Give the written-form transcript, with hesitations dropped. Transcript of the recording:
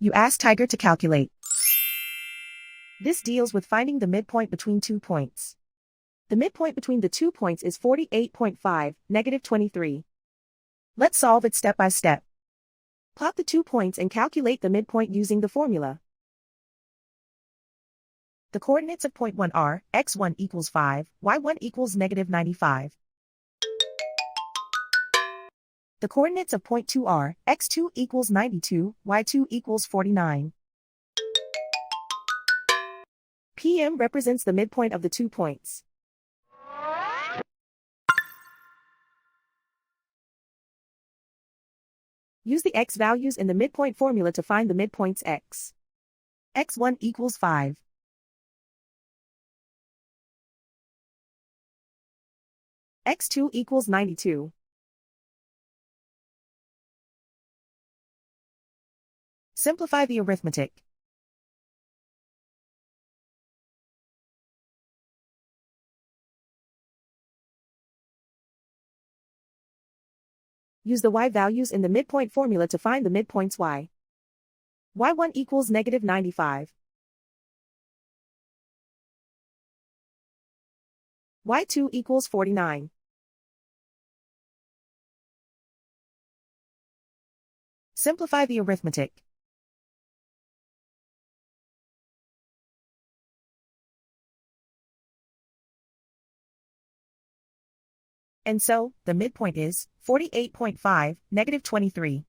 You ask Tiger to calculate. This deals with finding the midpoint between 2 points. The midpoint between the 2 points is 48.5, -23. Let's solve it step by step. Plot the 2 points and calculate the midpoint using the formula. The coordinates of point 1 are, x1 equals 5, y1 equals -95. The coordinates of point 2 are, x2 equals 92, y2 equals 49. PM represents the midpoint of the 2 points. Use the x values in the midpoint formula to find the midpoints x. x1 equals 5. x2 equals 92. Simplify the arithmetic. Use the y values in the midpoint formula to find the midpoints y. y1 equals -95. y2 equals 49. Simplify the arithmetic. And so, the midpoint is 48.5, -23.